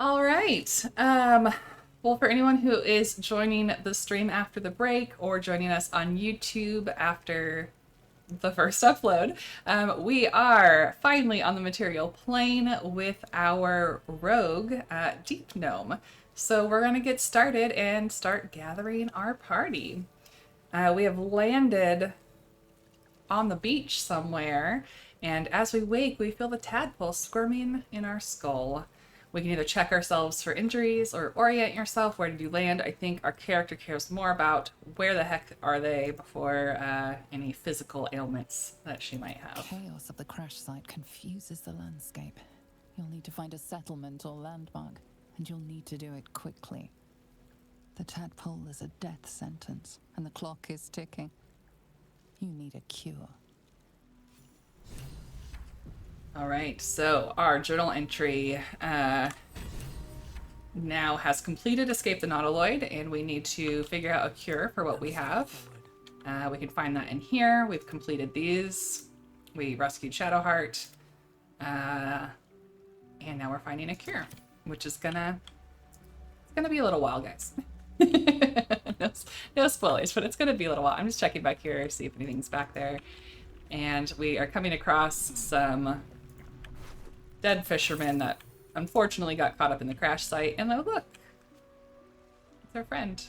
All right. Well, for anyone who is joining the stream after the break or joining us on YouTube after the first upload, we are finally on the material plane with our rogue Deep Gnome. So we're going to get started and start gathering our party. We have landed on the beach somewhere, and as we wake, we feel the tadpole squirming in our skull. We can either check ourselves for injuries or orient yourself. Where did you land? I think our character cares more about where the heck are they before any physical ailments that she might have. Chaos of the crash site confuses the landscape. You'll need to find a settlement or landmark, and you'll need to do it quickly. The tadpole is a death sentence, and the clock is ticking. You need a cure. All right, so our journal entry now has completed Escape the Nautiloid, and we need to figure out a cure for what we have. We can find that in here. We've completed these. We rescued Shadowheart. And now we're finding a cure, which is it's gonna be a little while, guys. No spoilers, but it's gonna be a little while. I'm just checking back here, see if anything's back there. And we are coming across some dead fishermen that unfortunately got caught up in the crash site. And oh, look, it's our friend.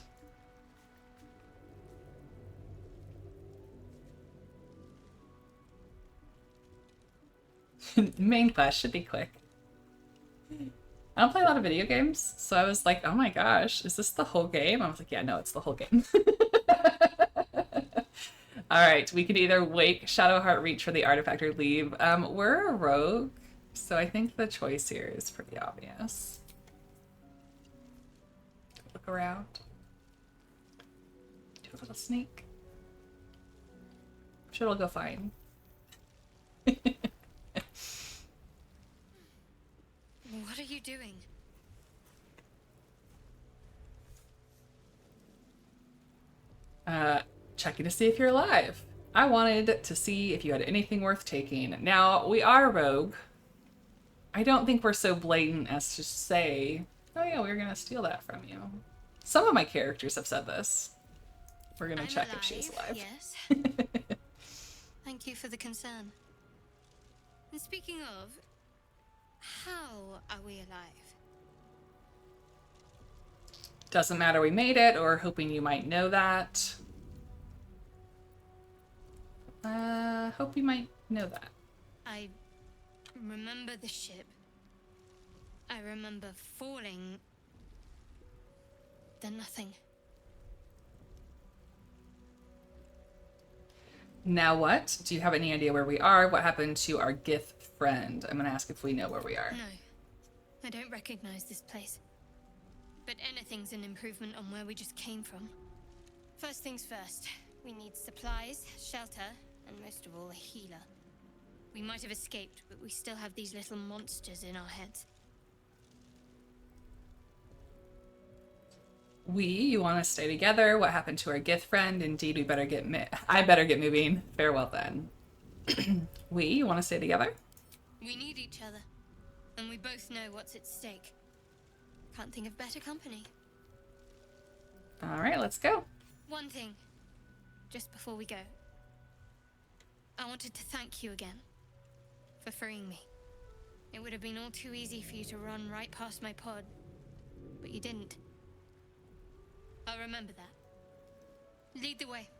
Main quest should be quick. I don't play a lot of video games, so I was like, oh my gosh, is this the whole game? I was like, yeah, no, it's the whole game. All right, we could either wake Shadowheart, reach for the artifact, or leave. We're a rogue, so I think the choice here is pretty obvious. Look around. Do a little sneak. I'm sure it'll go fine. What are you doing? Checking to see if you're alive. I wanted to see if you had anything worth taking. Now, we are rogue. I don't think we're so blatant as to say, oh yeah, we were gonna steal that from you. Some of my characters have said this. We're gonna check if she's alive. Yes. Thank you for the concern. And speaking of, how are we alive? Doesn't matter, we made it, or hoping you might know that. Hope you might know that. I remember the ship. I remember falling. Then nothing. Now what? Do you have any idea where we are? What happened to our Gith friend? I'm gonna ask if we know where we are. No, I don't recognize this place. But anything's an improvement on where we just came from. First things first, we need supplies, shelter, and most of all, a healer. We might have escaped, but we still have these little monsters in our heads. You want to stay together? What happened to our Gith friend? Indeed, we better get I better get moving. Farewell then. You want to stay together? We need each other, and we both know what's at stake. Can't think of better company. All right, let's go. One thing, just before we go. I wanted to thank you again for freeing me. It would have been all too easy for you to run right past my pod, but you didn't. I'll remember that. Lead the way.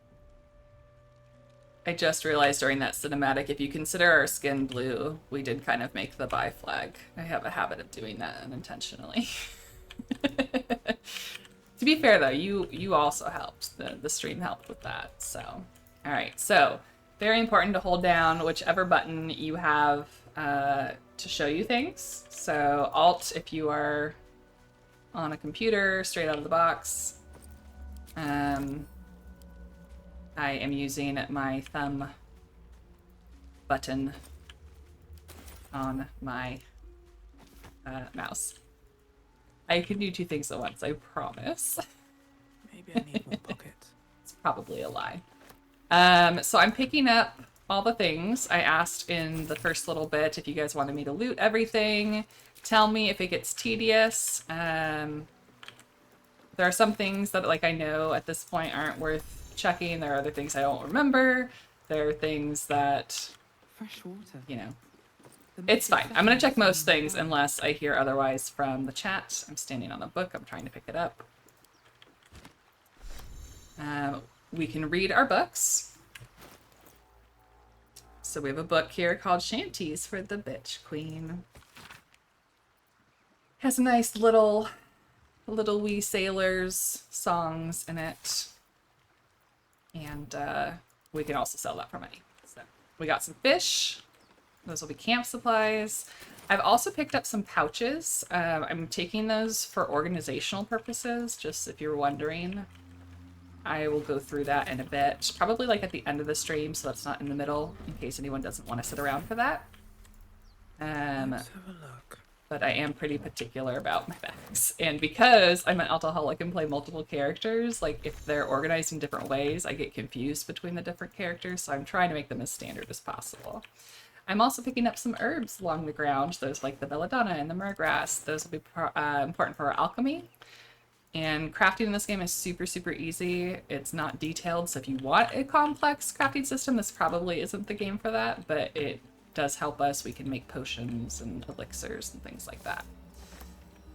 I just realized during that cinematic, if you consider our skin blue, we did kind of make the bi flag. I have a habit of doing that unintentionally. To be fair though, you also helped. The stream helped with that. So, all right. So, very important to hold down whichever button you have to show you things. So, Alt if you are on a computer, straight out of the box. I am using my thumb button on my mouse. I can do two things at once, I promise. Maybe I need more pockets. It's probably a lie. So I'm picking up all the things I asked in the first little bit if you guys wanted me to loot everything. tell me if it gets tedious. There are some things that, like, I know at this point aren't worth checking. There are other things I don't remember. There are things that, Fresh water. you know, The it's fine. magic I'm going to check most settlements things in the unless I hear otherwise from the chat. I'm standing on the book. I'm trying to pick it up. We can read our books. So we have a book here called Shanties for the Bitch Queen. Has a nice little wee sailors songs in it. And we can also sell that for money. So we got some fish. Those will be camp supplies. I've also picked up some pouches. I'm taking those for organizational purposes, just if you're wondering. I will go through that in a bit. Probably like at the end of the stream, so that's not in the middle, in case anyone doesn't want to sit around for that. Let's have a look. But I am pretty particular about my bags. And because I'm an alcoholic and play multiple characters, like if they're organized in different ways, I get confused between the different characters, so I'm trying to make them as standard as possible. I'm also picking up some herbs along the ground, those like the belladonna and the myrgrass. Those will be important for our alchemy. And crafting in this game is super, super easy. It's not detailed, so if you want a complex crafting system, this probably isn't the game for that, but it does help us. We can make potions and elixirs and things like that.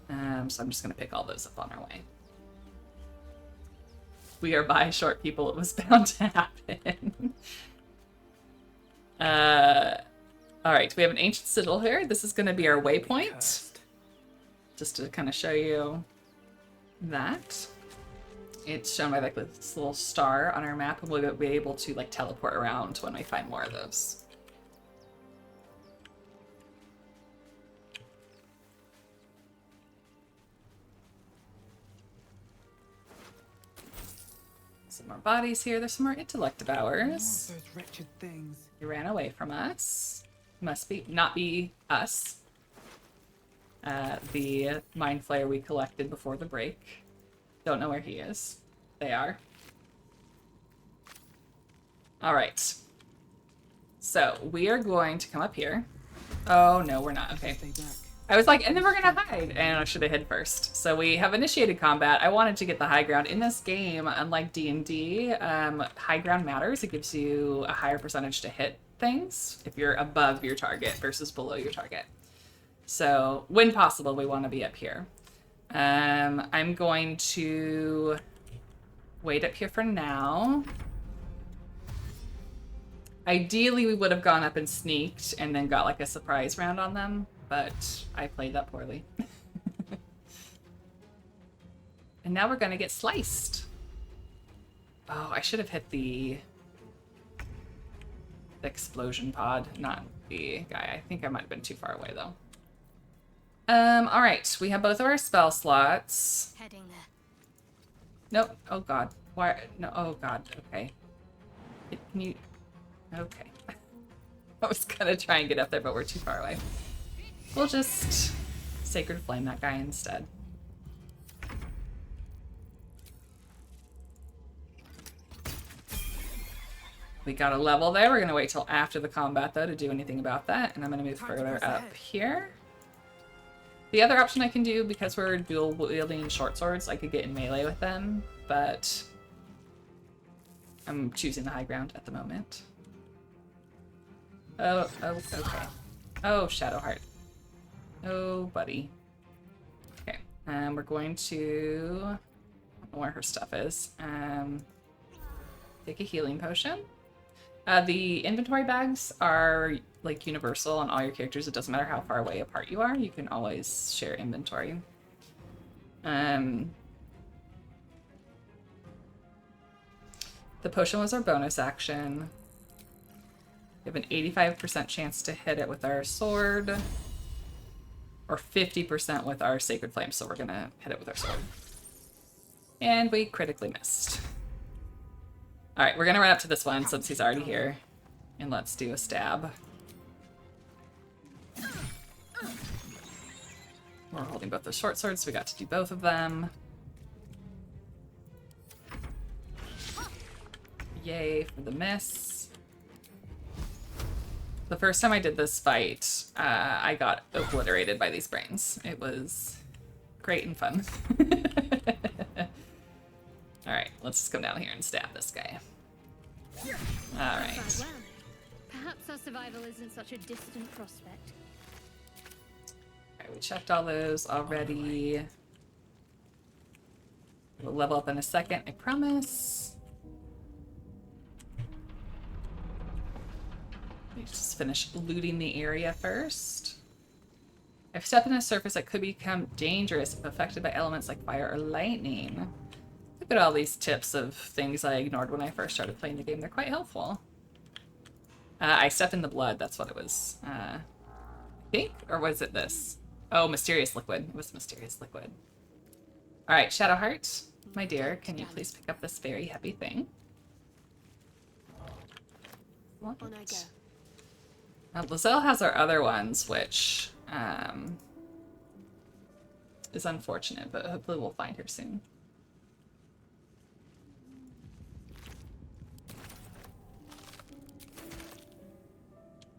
So I'm just going to pick all those up on our way. We are by short people. It was bound to happen. All right, we have an ancient sigil here. This is going to be our waypoint. Cursed. Just to kind of show you that. It's shown by like this little star on our map, and we'll be able to like teleport around when we find more of those. Some more bodies here. There's some more Intellect Devourers. Those wretched things. He ran away from us. Must be not be us. The Mind Flayer we collected before the break. Don't know where he is. They are. Alright. So, we are going to come up here. Oh, no, we're not. Okay. Stay back. I was like, and then we're gonna hide. And I should have hid first. So we have initiated combat. I wanted to get the high ground. In this game, unlike D&D, high ground matters. It gives you a higher percentage to hit things if you're above your target versus below your target. So, when possible, we want to be up here. I'm going to wait up here for now. Ideally, we would have gone up and sneaked and then got like a surprise round on them, but I played that poorly. And now we're going to get sliced. Oh, I should have hit the explosion pod, not the guy. I think I might have been too far away, though. All right, we have both of our spell slots. Heading there. Nope. Oh god. Why? No. Oh god. Okay. Can you? Okay. I was gonna try and get up there, but we're too far away. We'll just Sacred Flame that guy instead. We got a level there. We're gonna wait till after the combat though to do anything about that, and I'm gonna move further up here. The other option I can do, because we're dual wielding short swords, I could get in melee with them, but I'm choosing the high ground at the moment. Oh, okay. Oh, Shadowheart. Oh, buddy. Okay, we're going to, I don't know where her stuff is. Take a healing potion. The inventory bags are like universal on all your characters. It doesn't matter how far away apart you are. You can always share inventory. The potion was our bonus action. We have an 85% chance to hit it with our sword, or 50% with our Sacred Flame, so we're gonna hit it with our sword. And we critically missed. Alright, we're gonna run up to this one since he's already here. And let's do a stab. We're holding both the short swords, so we got to do both of them. Yay for the miss. The first time I did this fight, I got obliterated by these brains. It was great and fun. Alright, let's just come down here and stab this guy. Alright. Well, perhaps our survival isn't such a distant prospect. Alright, we checked all those already. We'll level up in a second, I promise. Let me just finish looting the area first. I've stepped on a surface that could become dangerous if affected by elements like fire or lightning. Look at all these tips of things I ignored when I first started playing the game. They're quite helpful. I stepped in the blood, that's what it was. I think? Or was it this? Oh, mysterious liquid. It was mysterious liquid. Alright, Shadowheart, my dear, can you please pick up this very heavy thing? What? On I go. Lizelle has our other ones, which is unfortunate, but hopefully we'll find her soon.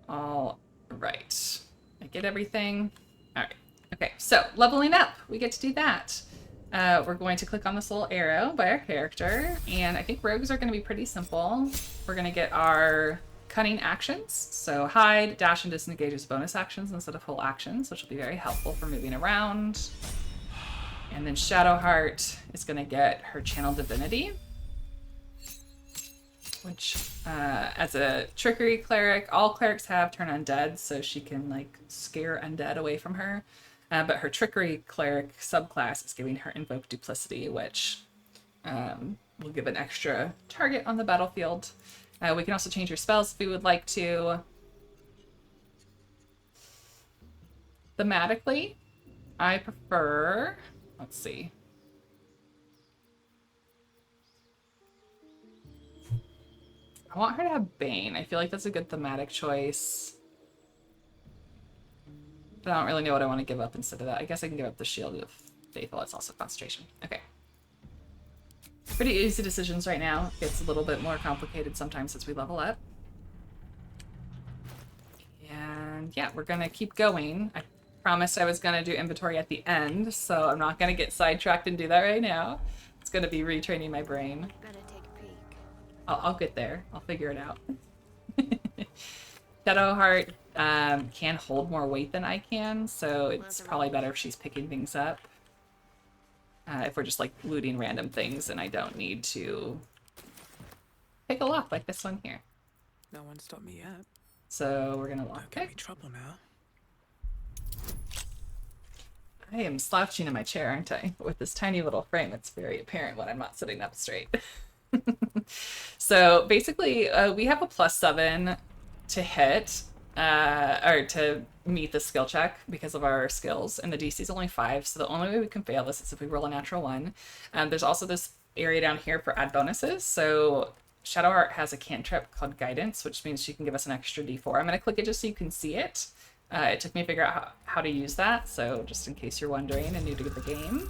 All right. I get everything. All right. Okay, so leveling up. We get to do that. We're going to click on this little arrow by our character, and I think rogues are going to be pretty simple. We're going to get our cunning actions. So hide, dash, and disengage as bonus actions instead of full actions, which will be very helpful for moving around. And then Shadowheart is going to get her channel divinity, which as a trickery cleric, all clerics have turn undead, so she can like scare undead away from her. But her trickery cleric subclass is giving her invoke duplicity, which will give an extra target on the battlefield. We can also change your spells if we would like to. Thematically, I prefer, let's see. I want her to have Bane. I feel like that's a good thematic choice. But I don't really know what I want to give up instead of that. I guess I can give up the Shield of Faithful. It's also concentration. Okay. Pretty easy decisions right now. It gets a little bit more complicated sometimes as we level up. And yeah, we're going to keep going. I promised I was going to do inventory at the end, so I'm not going to get sidetracked and do that right now. It's going to be retraining my brain. Better take a peek. I'll get there. I'll figure it out. Shadowheart can hold more weight than I can, so it's probably better if she's picking things up. If we're just like looting random things and I don't need to pick a lock like this one here. No one stopped me yet. So we're gonna lock Don't get me pick. trouble now. I am slouching in my chair, aren't I? With this tiny little frame, it's very apparent when I'm not sitting up straight. So basically, we have a +7 to hit, or to meet the skill check because of our skills, and the DC is only 5, so the only way we can fail this is if we roll a natural 1. There's also this area down here for add bonuses, so Shadowheart has a cantrip called Guidance, which means she can give us an extra D4. I'm going to click it just so you can see it. It took me to figure out how to use that, so just in case you're wondering and new to the game.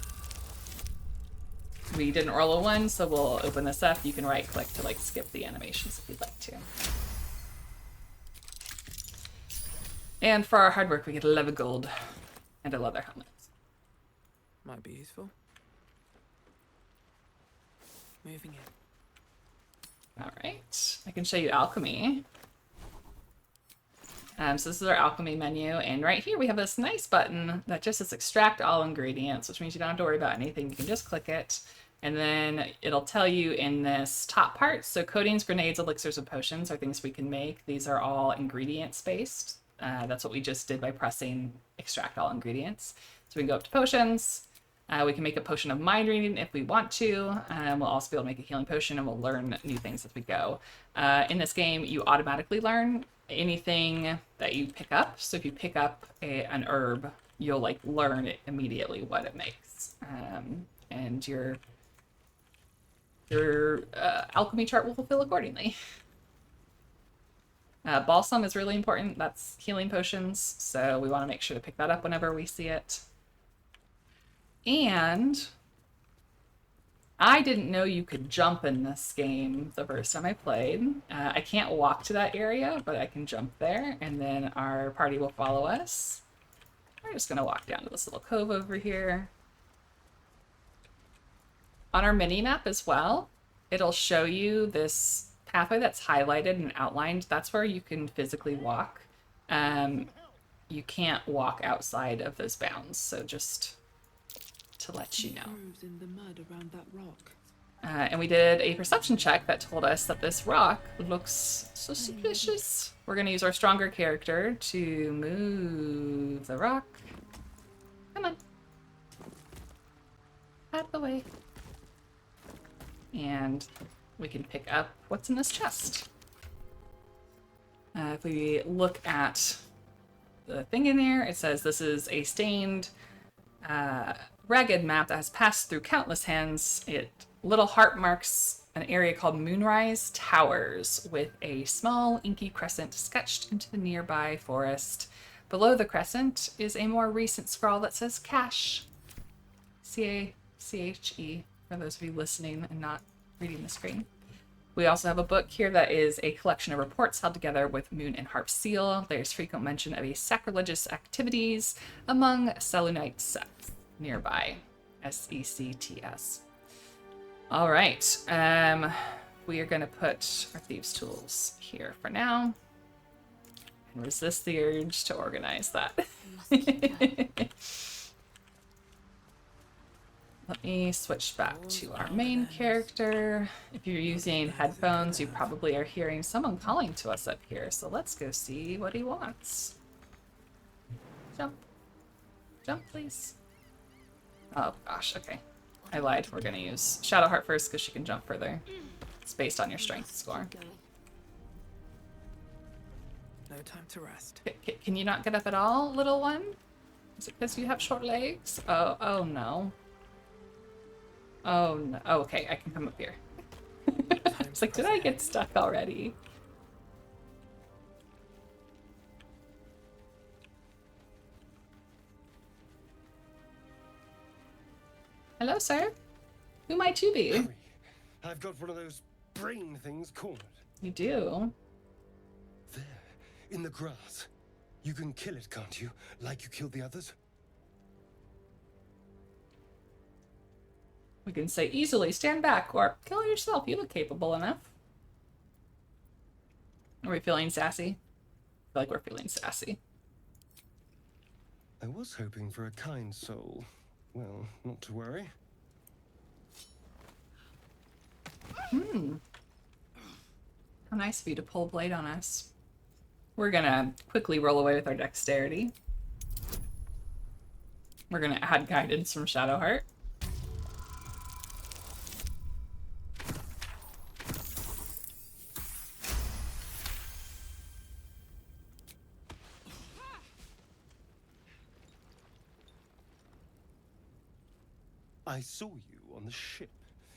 We didn't roll a 1, so we'll open this up. You can right-click to like skip the animations if you'd like to. And for our hard work, we get 11 gold and a leather helmet. Might be useful. Moving in. All right, I can show you Alchemy. So this is our Alchemy menu, and right here we have this nice button that just says extract all ingredients, which means you don't have to worry about anything. You can just click it, and then it'll tell you in this top part. So coatings, grenades, elixirs, and potions are things we can make. These are all ingredients based. That's what we just did by pressing extract all ingredients. So we can go up to potions. We can make a potion of mind reading if we want to. We'll also be able to make a healing potion, and we'll learn new things as we go. In this game, you automatically learn anything that you pick up. So if you pick up an herb, you'll like learn it immediately what it makes. And your alchemy chart will fulfill accordingly. Balsam is really important. That's healing potions, so we want to make sure to pick that up whenever we see it. And I didn't know you could jump in this game the first time I played. I can't walk to that area, but I can jump there, and then our party will follow us. We're just gonna walk down to this little cove over here. On our mini-map as well, it'll show you this pathway that's highlighted and outlined. That's where you can physically walk. You can't walk outside of those bounds, so just to let you know. Grooves in the mud around that rock. And we did a perception check that told us that this rock looks suspicious. We're going to use our stronger character to move the rock. Come on. Out of the way. And we can pick up what's in this chest. If we look at the thing in there, it says this is a stained, ragged map that has passed through countless hands. Little heart marks an area called Moonrise Towers with a small inky crescent sketched into the nearby forest. Below the crescent is a more recent scrawl that says Cache. C-A-C-H-E, for those of you listening and not reading the screen. We also have a book here that is a collection of reports held together with Moon and Harp Seal. There's frequent mention of a sacrilegious activities among Selûnite sects nearby. S-E-C-T-S. All right. We are going to put our thieves' tools here for now. And resist the urge to organize that. Let me switch back to our main character. If you're using headphones, you probably are hearing someone calling to us up here. So let's go see what he wants. Jump. Jump, please. Oh, gosh. Okay. I lied. We're going to use Shadowheart first because she can jump further. It's based on your strength score. No time to rest. Can you not get up at all, little one? Is it because you have short legs? Oh no. Oh no. Oh, okay, I can come up here. It's like, did I get stuck already? Hello, sir. Who might you be? Hurry. I've got one of those brain things cornered. You do? There, in the grass. You can kill it, can't you? Like you killed the others? We can say easily, stand back, or kill yourself. You look capable enough. Are we feeling sassy? I feel like we're feeling sassy. I was hoping for a kind soul. Well, not to worry. How nice of you to pull a blade on us. We're gonna quickly roll away with our dexterity. We're gonna add guidance from Shadowheart. I saw you on the ship,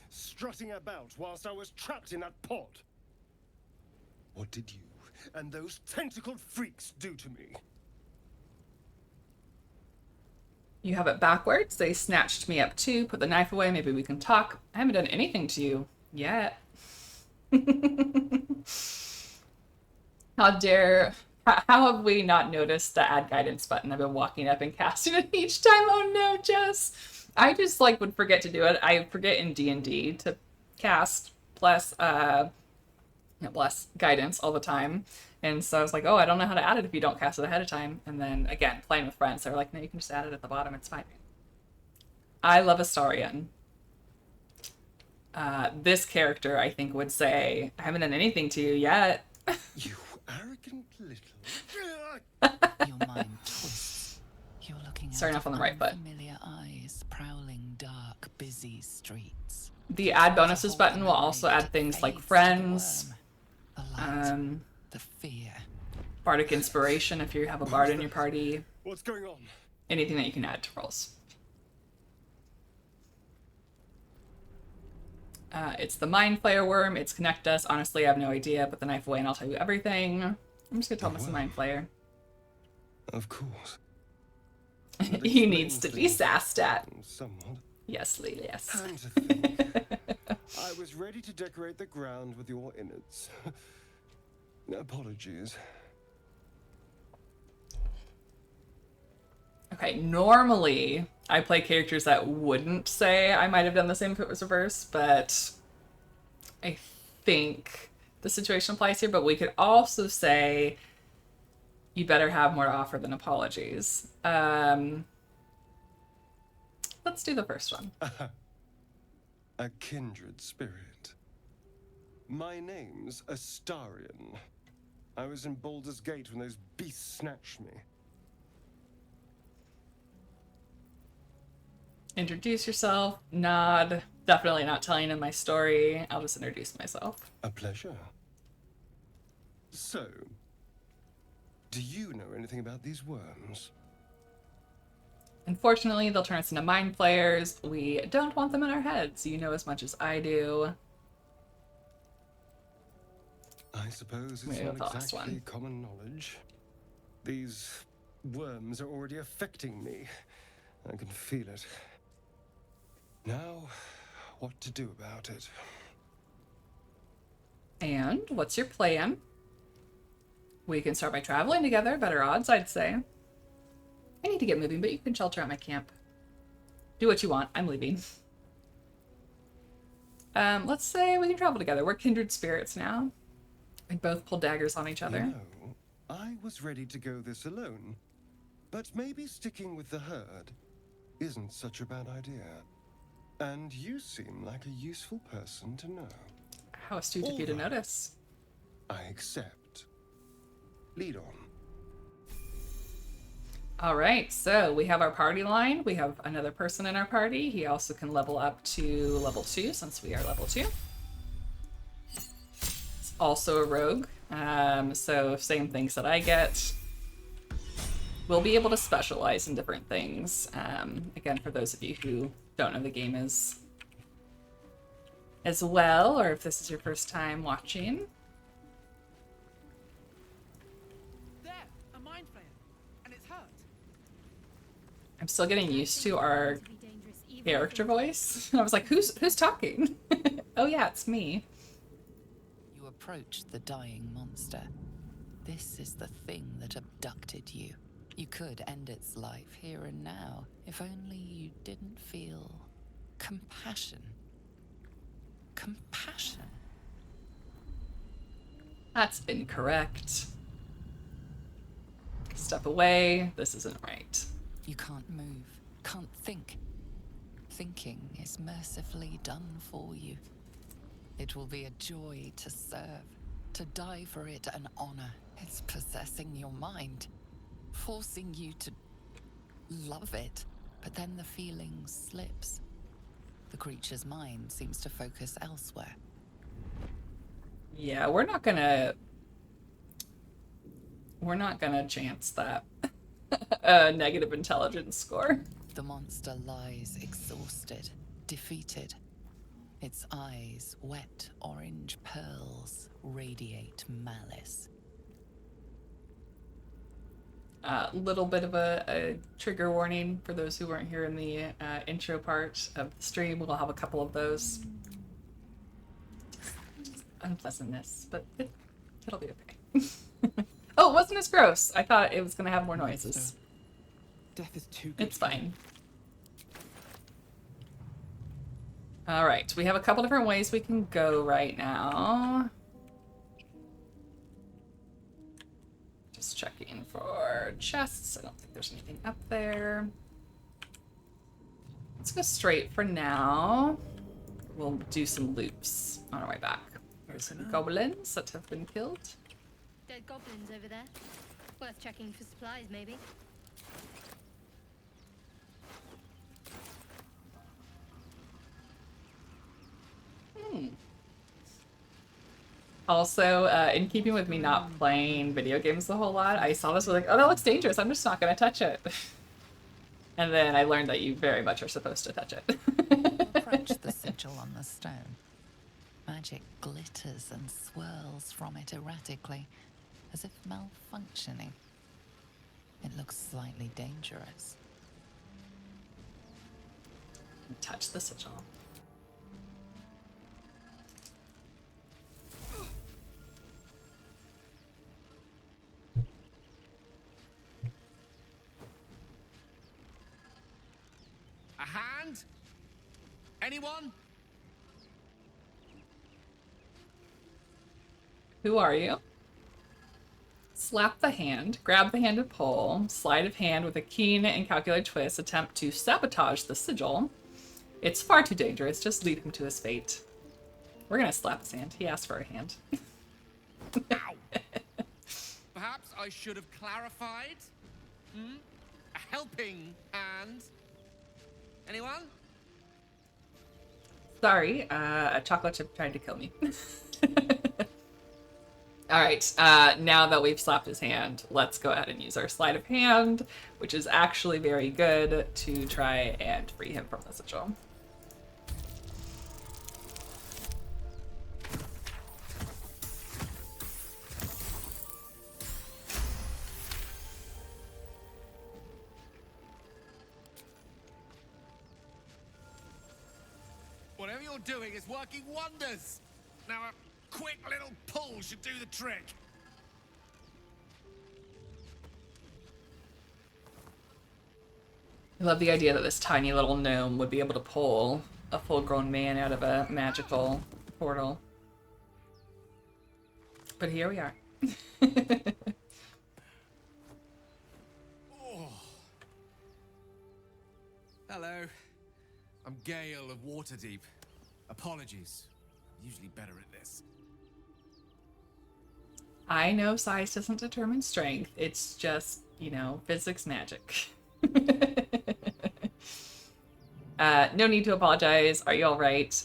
strutting about whilst I was trapped in that pod. What did you and those tentacled freaks do to me? You have it backwards. They snatched me up too. Put the knife away. Maybe we can talk. I haven't done anything to you yet. How dare... How have we not noticed the add guidance button? I've been walking up and casting it each time. Oh no, Jess. I just would forget to do it. I forget in D&D to cast plus guidance all the time. And so I was like, oh, I don't know how to add it if you don't cast it ahead of time. And then again, playing with friends, they were like, no, you can just add it at the bottom. It's fine. I love Astarion. This character, I think, would say, I haven't done anything to you yet. You arrogant little... Your mind twists. You're looking Starting off on the right foot. Familiar eyes prowling dark, busy streets. The add bonuses button will also add things like friends, The light, the fear. bardic inspiration if you have a bard in your party, What's going on? anything that you can add to rolls. It's the Mind Flayer worm. It's Connect Us. Honestly, I have no idea. Put the knife away and I'll tell you everything. I'm just gonna tell him it's the Mind Flayer. Of course. He needs to be sassed at. Somewhat. Yes, Lee, yes. And to think, I was ready to decorate the ground with your innards. Apologies. Okay, normally I play characters that wouldn't say I might have done the same if it was reversed, but I think the situation applies here. But we could also say you better have more to offer than apologies. Let's do the first one. A kindred spirit. My name's Astarion. I was in Baldur's Gate when those beasts snatched me. Introduce yourself, nod. Definitely not telling him my story. I'll just introduce myself. A pleasure. So, do you know anything about these worms? Unfortunately, they'll turn us into mind flayers. We don't want them in our heads. You know as much as I do. I suppose it's Maybe not the last exactly one. common knowledge. These worms are already affecting me. I can feel it. Now, what to do about it? And what's your plan? We can start by traveling together. Better odds, I'd say. I need to get moving, but you can shelter at my camp. Do what you want. I'm leaving. Let's say we can travel together. We're kindred spirits now. We both pull daggers on each other. You know, I was ready to go this alone. But maybe sticking with the herd isn't such a bad idea. And you seem like a useful person to know. How astute of you to All right. notice. I accept. Lead on. All right, so we have our party line. We have another person in our party. He also can level up to level 2 since we are level 2. It's also a rogue, so same things that I get. We'll be able to specialize in different things. Again, for those of you who don't know the game as well, or if this is your first time watching. There, a mind flayer, and it's hurt. I'm still getting used to our character voice. I was like, who's talking? Oh yeah, it's me. You approach the dying monster. This is the thing that abducted you. You could end its life here and now, if only you didn't feel compassion. Compassion? That's incorrect. Step away. This isn't right. You can't move, can't think. Thinking is mercifully done for you. It will be a joy to serve, to die for it an honor. It's possessing your mind, forcing you to love it, but then the feeling slips. The creature's mind seems to focus elsewhere. Yeah, we're not gonna chance that negative intelligence score. The monster lies exhausted, defeated. Its eyes, wet orange pearls, radiate malice. Little bit of a trigger warning for those who weren't here in the intro part of the stream. We'll have a couple of those. Unpleasantness, but it'll be okay. Oh, it wasn't as gross. I thought it was going to have more noises. Death is too good. It's fine. All right, we have a couple different ways we can go right now. Just checking for chests. I don't think there's anything up there. Let's go straight for now. We'll do some loops on our way back. There's some goblins that have been killed. Dead goblins over there. Worth checking for supplies, maybe. Also, in keeping with me not playing video games a whole lot, I saw this, was like, oh, that looks dangerous. I'm just not going to touch it. And then I learned that you very much are supposed to touch it. Approach the sigil on the stone. Magic glitters and swirls from it erratically, as if malfunctioning. It looks slightly dangerous. touch the sigil. A hand? Anyone? Who are you? Slap the hand, grab the hand and pull, sleight of hand with a keen and calculated twist, attempt to sabotage the sigil. It's far too dangerous, just leave him to his fate. We're gonna slap his hand. He asked for a hand. Ow! Perhaps I should have clarified? A helping hand? Anyone? Sorry, a chocolate chip tried to kill me. All right, now that we've slapped his hand, let's go ahead and use our sleight of hand, which is actually very good, to try and free him from the sigil. Whatever you're doing is working wonders. Now a quick little pull should do the trick. I love the idea that this tiny little gnome would be able to pull a full-grown man out of a magical portal. But here we are. Oh. Hello. I'm Gale of Waterdeep. Apologies. Usually better at this. I know size doesn't determine strength. It's just, you know, physics magic. No need to apologize. Are you all right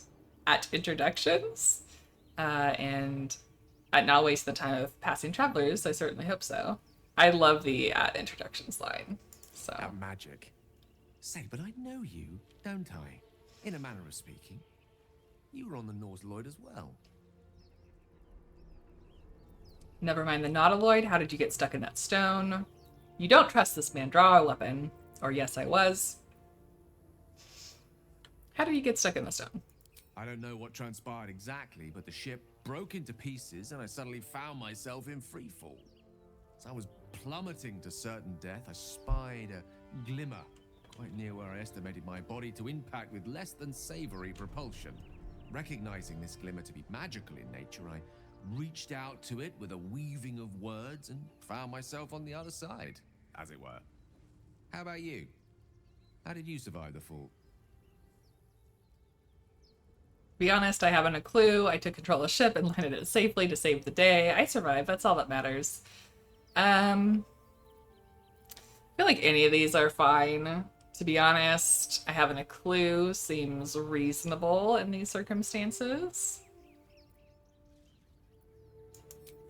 at introductions? And at not waste the time of passing travelers. I certainly hope so. I love the at introductions line. So That magic. Say, but I know you, don't I? In a manner of speaking. You were on the Nautiloid as well. never mind the nautiloid. How did you get stuck in that stone? You don't trust this man. Draw a weapon. Or yes, I was. How did you get stuck in the stone? I don't know what transpired exactly, but the ship broke into pieces and I suddenly found myself in freefall. As I was plummeting to certain death, I spied a glimmer quite near where I estimated my body to impact with less than savory propulsion. Recognizing this glimmer to be magical in nature, I reached out to it with a weaving of words and found myself on the other side, as it were. How about you? How did you survive the fall? Be honest, I haven't a clue. I took control of the ship and landed it safely to save the day. I survived. That's all that matters. I feel like any of these are fine. To be honest, I haven't a clue. Seems reasonable in these circumstances.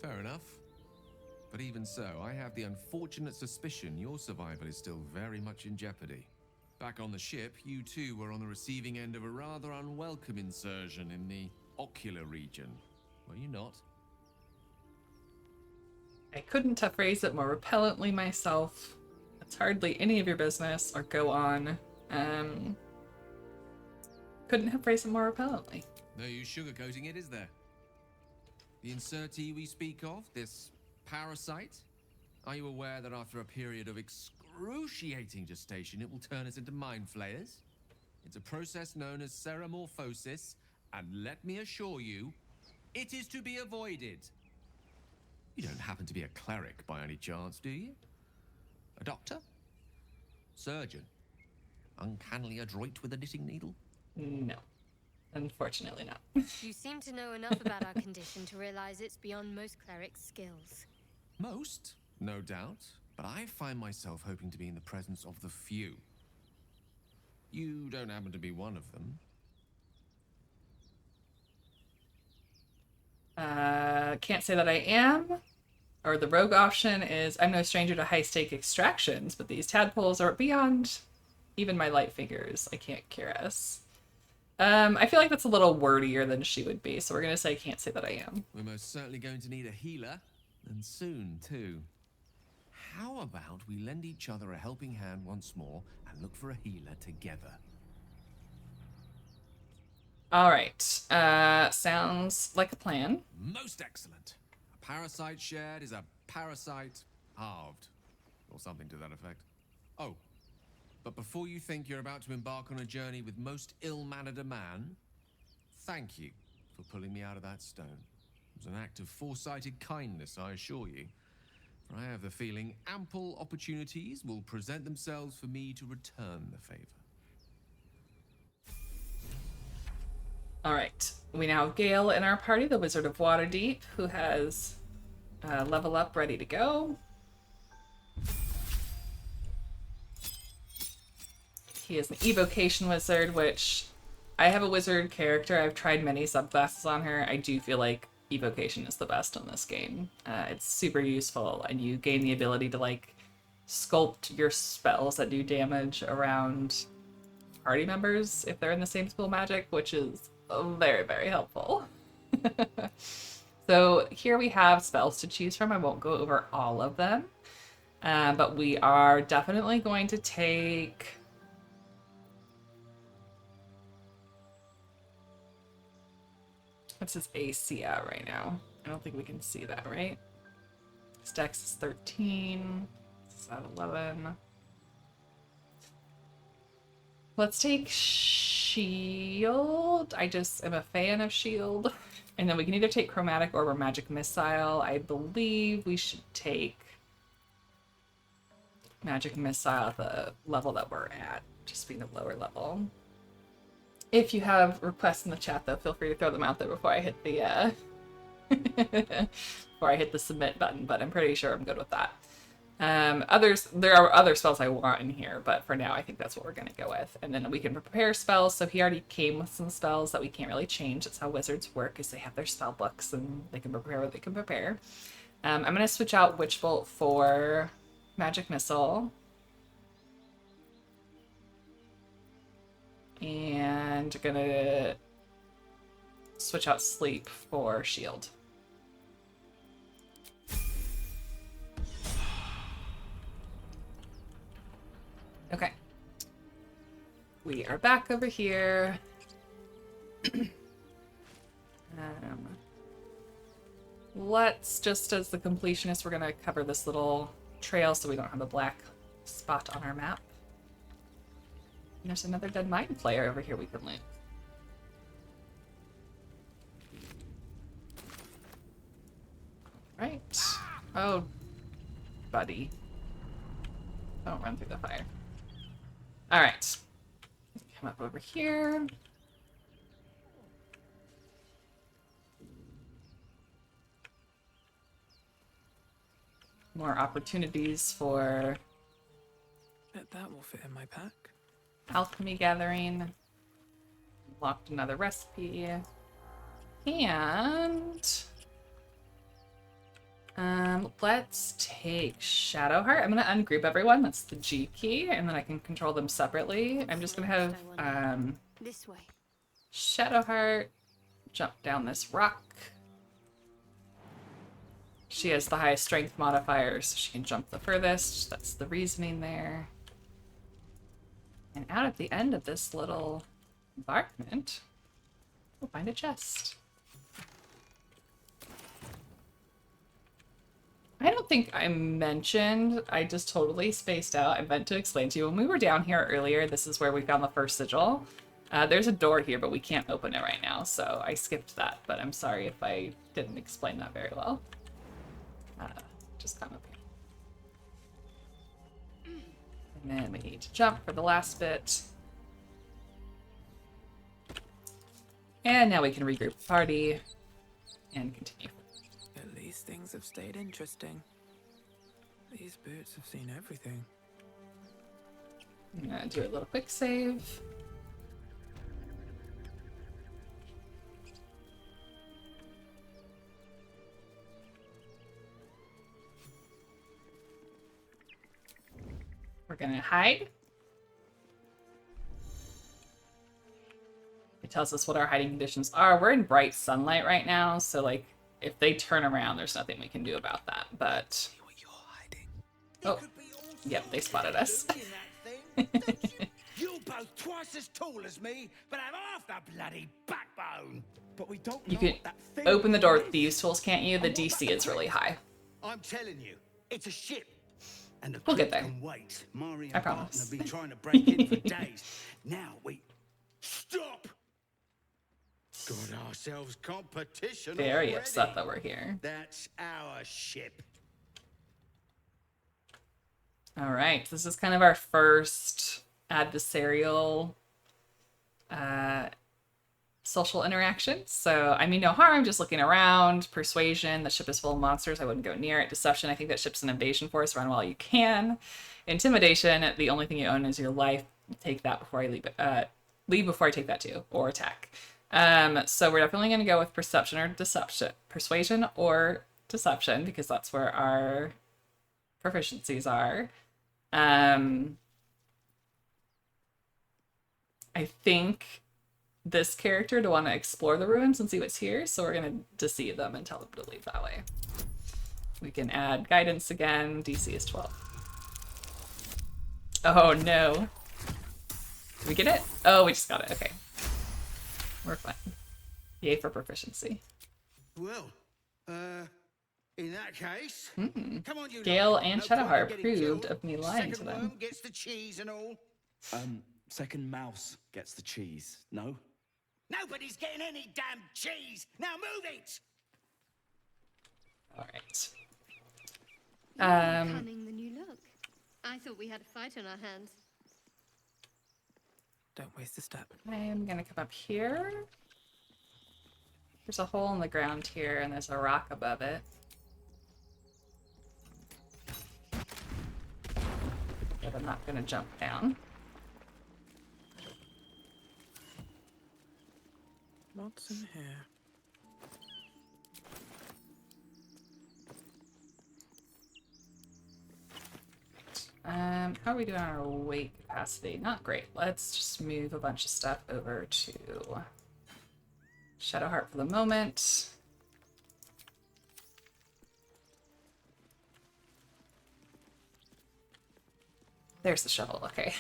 Fair enough. But even so, I have the unfortunate suspicion your survival is still very much in jeopardy. Back on the ship, you too were on the receiving end of a rather unwelcome insertion in the ocular region, were you not? I couldn't have phrased it more repellently myself. It's hardly any of your business, or go on. Couldn't have phrased it more repellently. No use sugarcoating it, is there? The insertee we speak of, this parasite, are you aware that after a period of excruciating gestation, it will turn us into mind flayers? It's a process known as ceramorphosis, and let me assure you, it is to be avoided. You don't happen to be a cleric by any chance, do you? A doctor? Surgeon? Uncannily adroit with a knitting needle? No. Unfortunately not. You seem to know enough about our condition to realize it's beyond most clerics' skills. Most, no doubt, but I find myself hoping to be in the presence of the few. You don't happen to be one of them. Can't say that I am. Or the rogue option is, I'm no stranger to high-stake extractions, but these tadpoles are beyond even my light fingers. I can't care us. I feel like that's a little wordier than she would be, so we're going to say I can't say that I am. We're most certainly going to need a healer, and soon, too. How about we lend each other a helping hand once more and look for a healer together? All right. Sounds like a plan. Most excellent. A parasite shared is a parasite halved, or something to that effect. Oh, but before you think you're about to embark on a journey with most ill-mannered a man, thank you for pulling me out of that stone. It was an act of foresighted kindness, I assure you. For I have the feeling ample opportunities will present themselves for me to return the favor. All right. We now have Gale in our party, the Wizard of Waterdeep, who has level up ready to go. He is an evocation wizard, which I have a wizard character. I've tried many subclasses on her. I do feel like evocation is the best in this game. It's super useful, and you gain the ability to like sculpt your spells that do damage around party members if they're in the same school of magic, which is very, very helpful. So here we have spells to choose from. I won't go over all of them, but we are definitely going to take... What's his AC at right now? I don't think we can see that, right? His dex is 13. This is at 11. Let's take Shield. I just am a fan of Shield. And then we can either take Chromatic or Magic Missile. I believe we should take Magic Missile at the level that we're at, just being a lower level. If you have requests in the chat, though, feel free to throw them out there before I hit the before I hit the submit button. But I'm pretty sure I'm good with that. There are other spells I want in here, but for now I think that's what we're gonna go with. And then we can prepare spells. So he already came with some spells that we can't really change. That's how wizards work, is they have their spell books and they can prepare what they can prepare. I'm gonna switch out Witch Bolt for Magic Missile. And gonna switch out Sleep for Shield. Okay. We are back over here. Let's just, as the completionist, we're gonna cover this little trail so we don't have a black spot on our map. And there's another dead mind player over here we can loot. Right. Oh, buddy. Don't run through the fire. All right. Come up over here. More opportunities for Bet that will fit in my pack. alchemy gathering. Locked another recipe. And let's take Shadowheart. I'm gonna ungroup everyone. That's the G key, and then I can control them separately. I'm just gonna have This way. Shadowheart jump down this rock. She has the highest strength modifier, so she can jump the furthest. That's the reasoning there. And out at the end of this little embankment, we'll find a chest. I don't think I mentioned, I just totally spaced out. I meant to explain to you, when we were down here earlier, this is where we found the first sigil. There's a door here, but we can't open it right now, so I skipped that, but I'm sorry if I didn't explain that very well. Just come up here. And then we need to jump for the last bit. And now we can regroup the party and continue. At least things have stayed interesting. These boots have seen everything. I'm gonna do a little quick save. We're gonna hide. It tells us what our hiding conditions are. We're in bright sunlight right now, so like if they turn around, there's nothing we can do about that. But See what you're hiding. oh, yep, they spotted us. You're both twice as tall as me, but have off the bloody backbone. But we don't You know can what that thing open the door with is. these tools, can't you? The DC is really high. I'm telling you, it's a ship. And the We'll get crew there. can wait. Mari I and Barton promise. have been trying to break in for days. Now we... Stop! Got ourselves competition Very already. upset that we're here. That's our ship. All right, this is kind of our first adversarial social interaction. So, I mean, no harm, just looking around. Persuasion, the ship is full of monsters. I wouldn't go near it. Deception, I think that ship's an invasion force. Run while you can. Intimidation, the only thing you own is your life. Take that before I leave. Leave before I take that too, or attack. So we're definitely going to go with perception or deception. Persuasion or deception, because that's where our proficiencies are. I think this character to want to explore the ruins and see what's here, so we're going to deceive them and tell them to leave that way. We can add guidance again. DC is 12. Oh no. Did we get it? Oh, we just got it. Okay. We're fine. Yay for proficiency. Well, in that case, come on, you Gale lot. and No point in Shadowheart getting proved killed. of me lying to Second them. worm gets the cheese and all. Second mouse gets the cheese. No? Nobody's getting any damn cheese. Now move it. All right. You're more cunning than you look. I thought we had a fight on our hands. Don't waste a step. I'm gonna come up here. There's a hole in the ground here, and there's a rock above it. But I'm not gonna jump down. What's in here? How are we doing on our weight capacity? Not great. Let's just move a bunch of stuff over to Shadowheart for the moment. There's the shovel. Okay.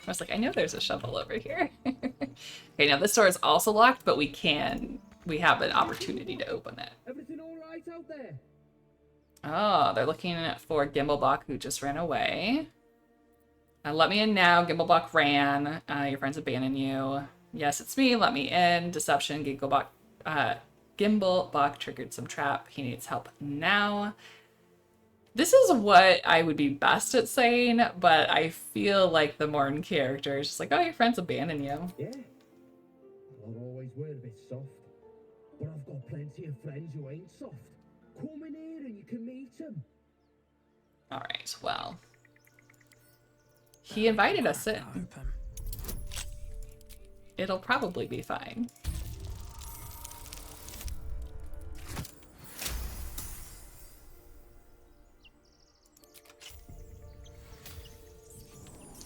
I was like, I know there's a shovel over here. Okay, now this door is also locked, but we have an opportunity to open it. Everything all right out there? Oh, they're looking for Gimblebock, who just ran away. Let me in now. Gimblebock ran. Your friends abandoned you. Yes, it's me. Let me in. Deception. Gimblebock triggered some trap. He needs help now. This is what I would be best at saying, but I feel like the Morton character is just like, oh, your friends abandoned you. Yeah. I'll always wear a bit soft, but I've got plenty of friends who ain't soft. Come in here and you can meet them. All right, well. He invited us in. Open. It'll probably be fine.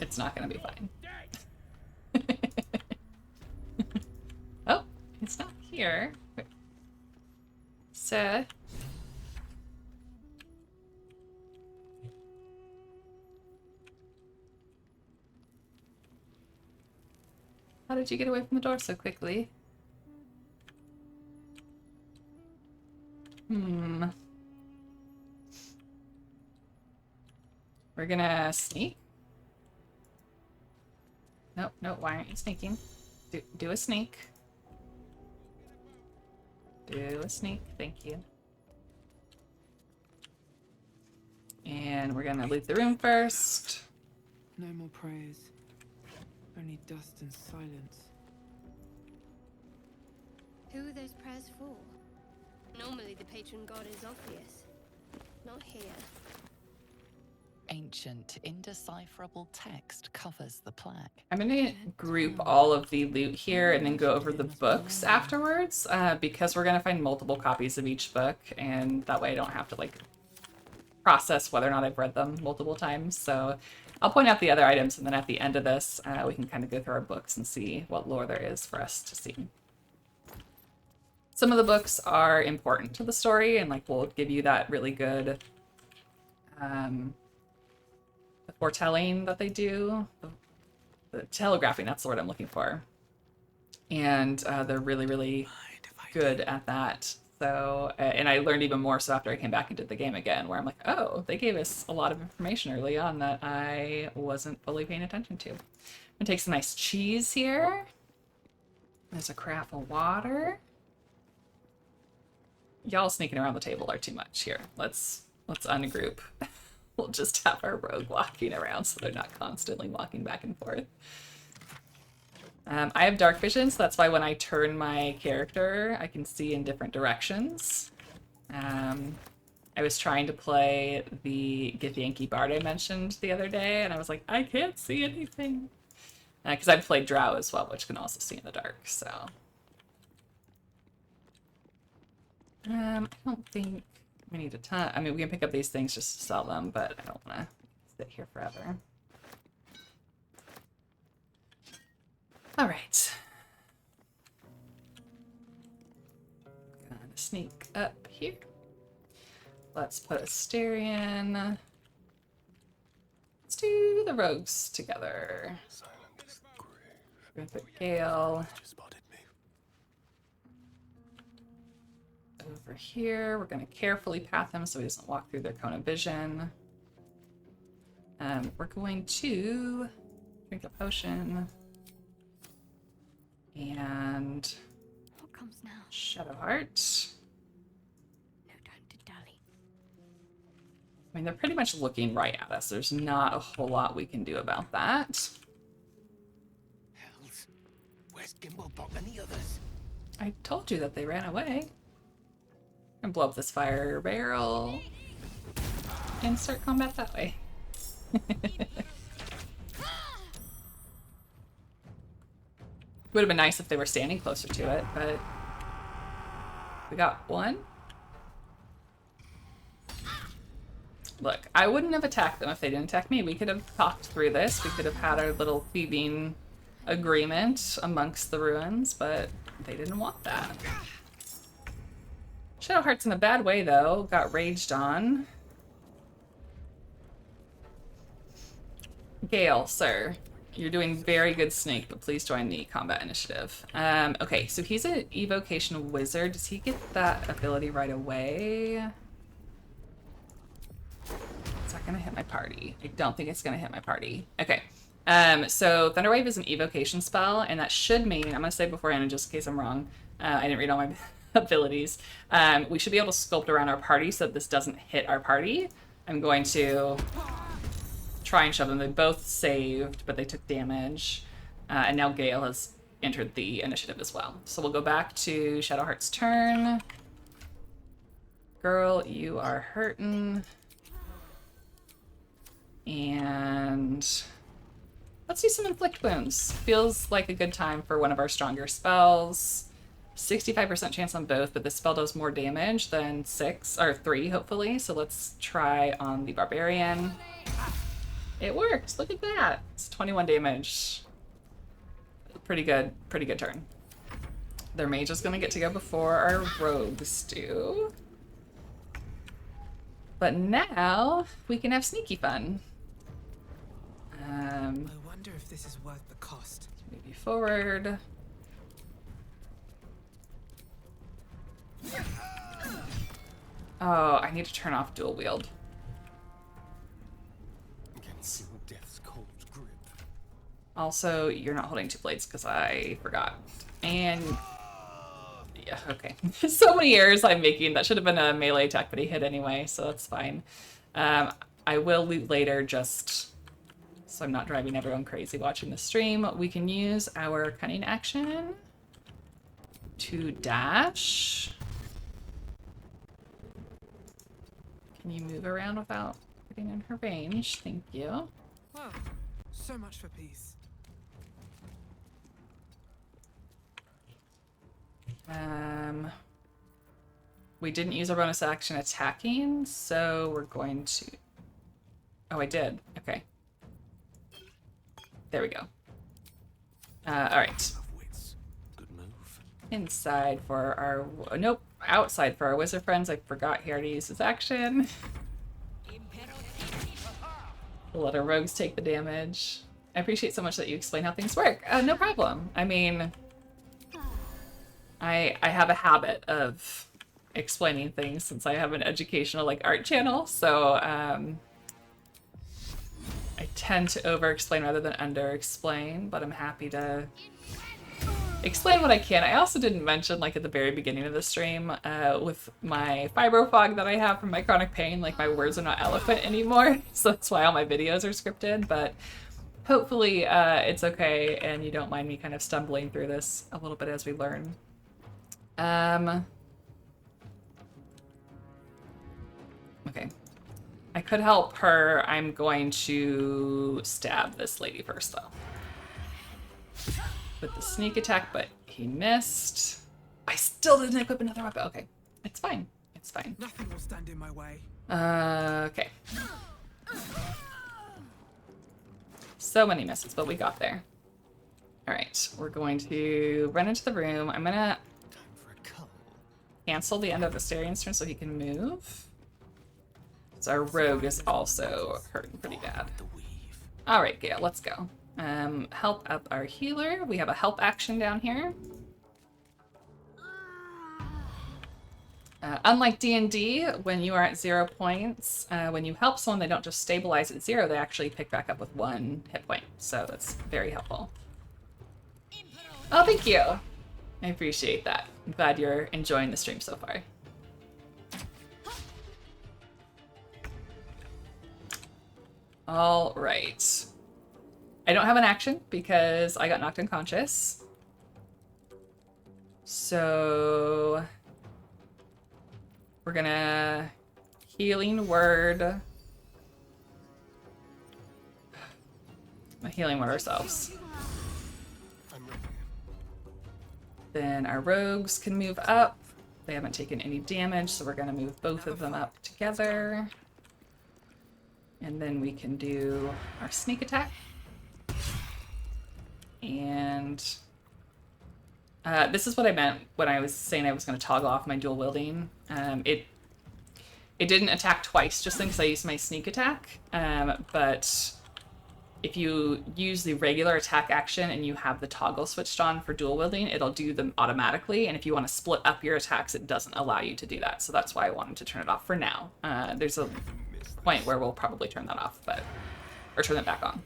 It's not gonna be fine. Oh, it's not here. Wait. Sir? How did you get away from the door so quickly? We're gonna sneak. Nope, no, why aren't you sneaking? Do a sneak. Do a sneak, thank you. And we're gonna loot the room first. No more praise. Only dust and silence. Who are those prayers for? Normally the patron god is obvious. Not here. Ancient, indecipherable text covers the plaque. I'm gonna group all of the loot here and then go over the books afterwards, because we're gonna find multiple copies of each book, and that way I don't have to like process whether or not I've read them multiple times. So I'll point out the other items, and then at the end of this, we can kind of go through our books and see what lore there is for us to see. Some of the books are important to the story, and like will give you that really good the foretelling that they do. The telegraphing, that's the word I'm looking for. and they're really, really good at that. So, and I learned even more so after I came back and did the game again, where I'm like, oh, they gave us a lot of information early on that I wasn't fully paying attention to. I'm gonna take some nice cheese here. There's a carafe of water. Y'all sneaking around the table are too much here. Let's ungroup. We'll just have our rogue walking around so they're not constantly walking back and forth. I have dark vision, so that's why when I turn my character, I can see in different directions. I was trying to play the Githyanki Bard I mentioned the other day, and I was like, I can't see anything. Because I've played Drow as well, which can also see in the dark, so. I don't think we need a ton. I mean, we can pick up these things just to sell them, but I don't want to sit here forever. All right. Gonna sneak up here. Let's put Astarion. Let's do the rogues together. We're gonna put Gale over here. We're gonna carefully path him so he doesn't walk through their cone of vision. We're going to drink a potion. And What comes now? Shadowheart. No time to dally. I mean, they're pretty much looking right at us. There's not a whole lot we can do about that. Hells, where's Gimblebock and the others? I told you that they ran away. I'm gonna blow up this fire barrel and start combat that way. Would have been nice if they were standing closer to it, but we got one. Look, I wouldn't have attacked them if they didn't attack me. We could have talked through this. We could have had our little thieving agreement amongst the ruins, but they didn't want that. Shadowheart's in a bad way, though. Got raged on. Gale, sir. You're doing very good, Snake, but please join the combat initiative. Okay, so he's an evocation wizard. Does he get that ability right away? It's not gonna hit my party. I don't think it's gonna hit my party. Okay. So Thunderwave is an evocation spell, and that should mean, I'm gonna say beforehand, just in case I'm wrong, I didn't read all my abilities. We should be able to sculpt around our party so that this doesn't hit our party. I'm going to try and shove them. They both saved, but they took damage. And now Gale has entered the initiative as well. So we'll go back to Shadowheart's turn. Girl, you are hurting. And let's do some inflict wounds. Feels like a good time for one of our stronger spells. 65% chance on both, but this spell does more damage than 3, hopefully. So let's try on the barbarian. It works. Look at that. It's 21 damage. Pretty good turn. Their mage is gonna get to go before our rogues do. But now we can have sneaky fun. I wonder if this is worth the cost. Move you forward. Oh, I need to turn off dual wield. Death's cold grip. Also, you're not holding two blades because I forgot. And yeah, okay. So many errors I'm making. That should have been a melee attack, but he hit anyway, so that's fine. I will loot later just so I'm not driving everyone crazy watching the stream. We can use our cunning action to dash. Can you move around without getting in her range? Thank you. Wow, so much for peace. We didn't use our bonus action attacking, so we're going to... Oh, I did. Okay. There we go. Alright. Good move. Inside for our... Nope. Outside for our wizard friends. I forgot he already used his action. We'll let our rogues take the damage. I appreciate so much that you explain how things work. No problem. I mean, I have a habit of explaining things since I have an educational like art channel, so I tend to over-explain rather than under-explain, but I'm happy to explain what I can. I also didn't mention, like at the very beginning of the stream, with my fibro fog that I have from my chronic pain, like my words are not eloquent anymore, so that's why all my videos are scripted, but hopefully it's okay and you don't mind me kind of stumbling through this a little bit as we learn. Okay. I could help her. I'm going to stab this lady first, though. With the sneak attack, but he missed. I still didn't equip another weapon. Okay. It's fine. It's fine. Nothing will stand in my way. Okay. So many misses, but we got there. Alright, we're going to run into the room. I'm gonna cancel the end of Astarion's turn so he can move. So our rogue is also hurting pretty bad. Alright, Gale, let's go. Help up our healer. We have a help action down here. Unlike D&D, when you are at 0 points, when you help someone, they don't just stabilize at 0, they actually pick back up with 1 hit point. So that's very helpful. Oh, thank you. I appreciate that. I'm glad you're enjoying the stream so far. All right. I don't have an action because I got knocked unconscious. So we're gonna healing word. A healing word ourselves. Then our rogues can move up. They haven't taken any damage, so we're gonna move both of them up together. And then we can do our sneak attack. And this is what I meant when I was saying I was going to toggle off my dual wielding. It didn't attack twice just then because I used my sneak attack. But if you use the regular attack action and you have the toggle switched on for dual wielding, it'll do them automatically. And if you want to split up your attacks, it doesn't allow you to do that. So that's why I wanted to turn it off for now. There's a point where we'll probably turn that off, or turn it back on.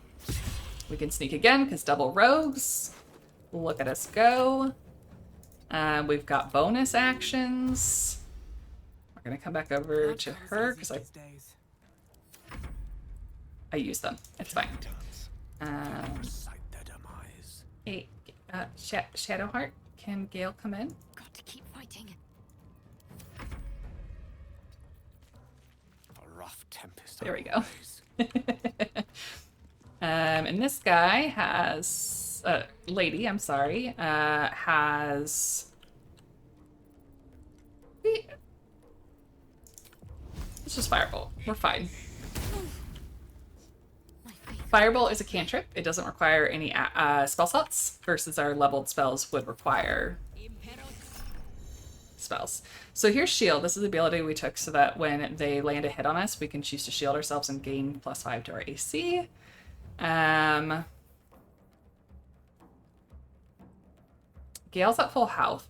We can sneak again because double rogues. Look at us go. We've got bonus actions. We're gonna come back over to her because I use them. It's fine. Hey, Shadowheart, can Gale come in? Got to keep fighting. A rough tempest. There we go. And this guy has, lady, I'm sorry, has, let's just Firebolt. We're fine. Firebolt is a cantrip. It doesn't require any spell slots versus our leveled spells would require spells. So here's shield. This is the ability we took so that when they land a hit on us, we can choose to shield ourselves and gain +5 to our AC. Gale's at full health.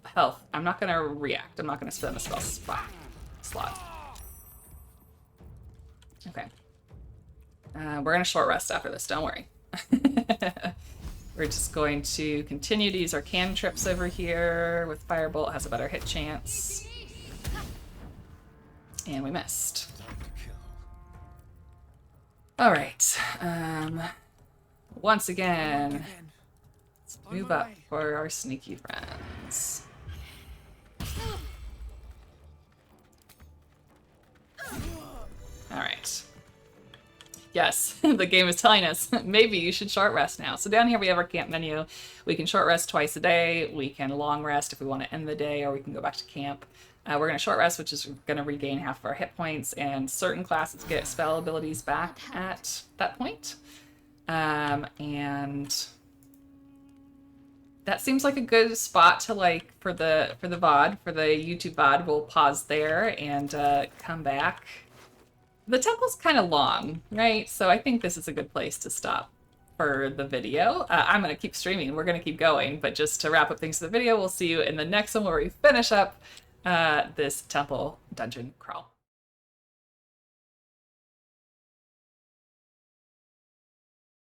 I'm not gonna react. I'm not gonna spend a spell slot. Okay. We're gonna short rest after this, don't worry. We're just going to continue to use our cantrips over here with Firebolt. It has a better hit chance. And we missed. Alright. Once again, let's move up for our sneaky friends. Alright. Yes, the game is telling us maybe you should short rest now. So down here we have our camp menu. We can short rest twice a day. We can long rest if we want to end the day, or we can go back to camp. We're going to short rest, which is going to regain half of our hit points, and certain classes get spell abilities back at that point. And that seems like a good spot to like for the VOD, for the YouTube VOD. We'll pause there and come back. The temple's kind of long, right? So I think this is a good place to stop for the video. I'm going to keep streaming. We're going to keep going. But just to wrap up things for the video, we'll see you in the next one where we finish up this temple dungeon crawl.